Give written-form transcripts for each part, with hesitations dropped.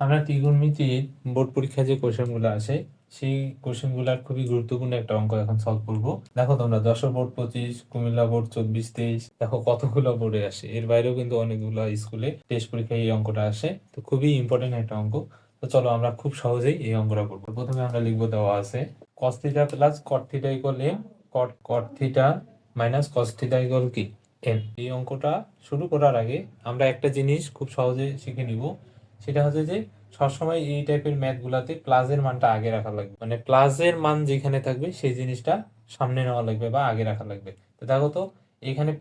আমরা ত্রিকোণমিতির বোর্ড পরীক্ষায় যে কোশ্চেনগুলো আসে সেই কোশ্চেনগুলোর খুবই গুরুত্বপূর্ণ একটা অঙ্ক এখন সলভ করবো। দেখো তোমরা যশোর বোর্ড 25, কুমিল্লা বোর্ড 24-23, দেখো কতগুলো বোর্ডে আসে। এর বাইরেও কিন্তু অনেকগুলো স্কুলে টেস্ট পরীক্ষায় এই অঙ্কটা আসে, তো খুবই ইম্পর্টেন্ট একটা অঙ্ক। তো চলো আমরা খুব সহজেই এই অঙ্কটা করবো। প্রথমে আমরা লিখবো, দেওয়া আছে cos θ plus cot θ equal m, cot θ minus cos θ equal কি m। এই অঙ্কটা শুরু করার আগে আমরা একটা জিনিস খুব সহজে শিখে নিব, সেটা হচ্ছে যে সবসময় এই টাইপের ম্যাথ গুলাতে প্লাসের মানটা আগে রাখা লাগবে, মানে প্লাসের মান যেখানে থাকবে সেই জিনিসটা সামনে নেওয়া লাগবে বা আগে রাখা লাগবে। তো দেখো তো, এখানে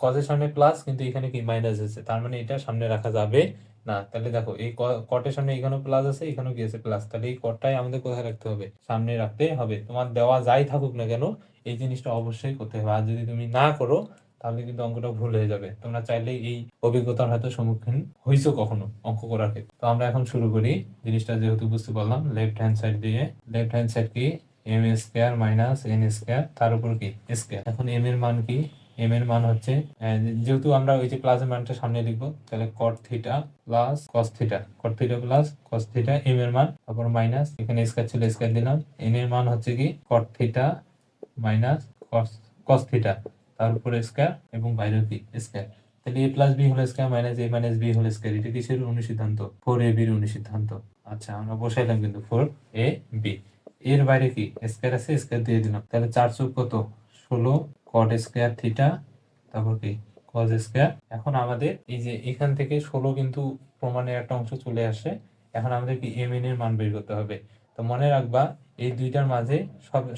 কজের সামনে প্লাস, কিন্তু এখানে কি মাইনাস আছে, তার মানে এটা সামনে রাখা যাবে না। তাহলে দেখো এই কটের সামনে এখানেও প্লাস আছে, এখানেও কি আছে প্লাস, তাহলে এই কটটাই আমাদের কোথায় রাখতে হবে, সামনে রাখতে হবে। তোমার দেওয়া যাই থাকুক না কেন এই জিনিসটা অবশ্যই করতে হবে, আর যদি তুমি না করো তাহলে কিন্তু অঙ্কটা ভুল হয়ে যাবে। তোমরা চাইলে এই অভিজ্ঞতার হয়তো সম্মুখীন হইছো কখনো অঙ্ক করার ক্ষেত্রে। তো আমরা এখন শুরু করি। জিনিসটা যেহেতু বুঝতে পারলাম, লেফট হ্যান্ড সাইড দিয়ে, লেফট হ্যান্ড সাইড কি M square minus N square, তার উপর কি স্কোয়ার। এখন এম এর মান কি, এম এর মান হচ্ছে যেহেতু আমরা ওই যে প্লাসের মানটা সামনে লিখবো, তাহলে cot theta plus cos theta, cot theta plus cos theta M এর মান, তারপর মাইনাস এখানে স্কোয়ার ছিল স্কোয়ার দিলাম, এন এর মান হচ্ছে কি cot theta minus cos theta, তার উপরে স্কোয়ার এবং বাইরেও কি স্কোয়ার। তাহলে A plus B whole square minus A minus B whole square, এটা কিসের অনুসিদ্ধান্ত, 4ab অনুসিদ্ধান্ত। আচ্ছা আমরা বসাইলাম কিন্তু 4ab, এর বাইরে কি স্কোয়ার আছে, স্কোয়ার দিয়ে দিলাম। তাহলে 4 চৌক কত, 16 কট স্কোয়ার থিটা, তারপর কি কজ স্কোয়ার। এখন আমাদের এই যে এখান থেকে 16 কিন্তু প্রমাণের একটা অংশ চলে আসে। এখন আমাদের কি এম এন এর মান বের করতে হবে। তো মনে রাখবা এই দুইটার মাঝে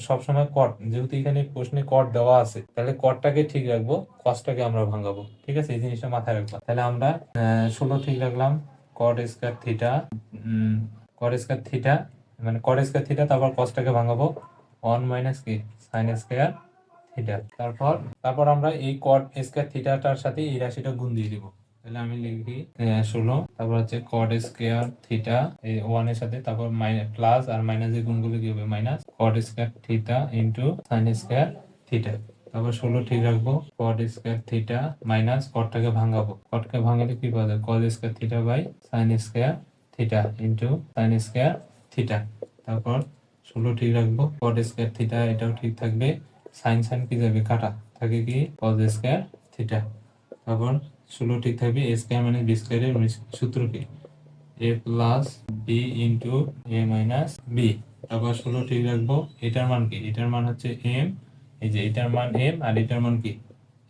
সবসময় কট, যেহেতু এখানে প্রশ্নে কট দেওয়া আছে, তাহলে কটটাকে ঠিক রাখবো, কসটাকে আমরা ভাঙাবো। ঠিক আছে, এই জিনিসটা মাথায় রাখবা। তাহলে আমরা 16 ঠিক রাখলাম, কট স্কোয়ার থিটা, কট স্কোয়ার থিটা মানে কট স্কোয়ার থিটা, তারপর কসটাকে ভাঙাবো 1 মাইনাস কি সাইন স্কোয়ার থিটা। তারপর তারপর আমরা এই কট স্কোয়ার থিটাটার সাথে এই রাশিটা গুণ দিয়ে দিব। তাহলে আমি লিখি 16, তারপর হচ্ছে কট স্কোয়ার থিটা এই 1 এর সাথে, তারপর প্লাস আর মাইনাসের গুণগুলো কি হবে, minus cot square theta into sine square theta. তারপর 16 ঠিক রাখবো, কট স্কোয়ার থিটা মাইনাস কটটাকে ভাঙাবো, কটকে ভাঙালে কি পাওয়া যায়, cos square theta by sine square theta into sine square theta. তারপর 16 ঠিক রাখবো, কট স্কোয়ার থিটা এটাও ঠিক থাকবে, সাইন সাইন কি যাবে কাটা, থাকে কি কজ স্কোয়ার থিটা। তারপর 16 ঠিক থাকবে, এ স্কোয়ার মানে বি স্কোয়ারের সূত্র কি এ প্লাস বি ইন্টু এ মাইনাস বি। তারপর 16 ঠিক রাখবো, এটার মান কি, এটার মান হচ্ছে এম, এই যে এটার মান এম আর এটার মান কি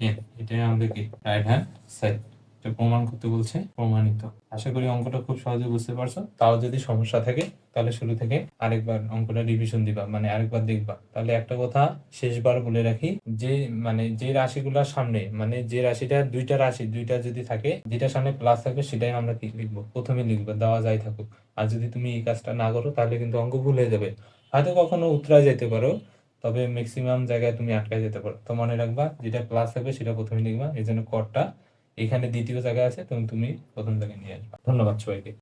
এম, এটাই আমাদের কি রাইট হ্যান্ড সাইড। এটা প্রমাণ করতে বলছে, প্রমাণিত। আশা করি অঙ্কটা খুব সহজে বুঝতে পারছো। তাও যদি সমস্যা থাকে তাহলে শুরু থেকে আরেকবার অঙ্কটা রিভিশন দিবা, মানে আরেকবার দেখবা। তাহলে একটা কথা শেষবার বলে রাখি, যে মানে যে রাশিগুলোর সামনে, মানে যে রাশিটা দুইটা রাশি দুইটা যদি থাকে, যেটা সামনে প্লাস থাকবে সেটাই আমরা কি লিখবো, প্রথমে লিখবো, দেওয়া যাই থাকুক। আর যদি তুমি এই কাজটা না করো তাহলে কিন্তু অঙ্ক ভুল হয়ে যাবে। হয়তো কখনো উতরায় যেতে পারো, তবে ম্যাক্সিমাম জায়গায় তুমি আটকায় যেতে পারো। তো মনে রাখবা যেটা প্লাস থাকবে সেটা প্রথমে লিখবা, এই জন্য করটা এখানে দ্বিতীয় জায়গায় আছে, তুমি প্রথম জায়গায় নিয়ে আসবা। ধন্যবাদ সবাইকে।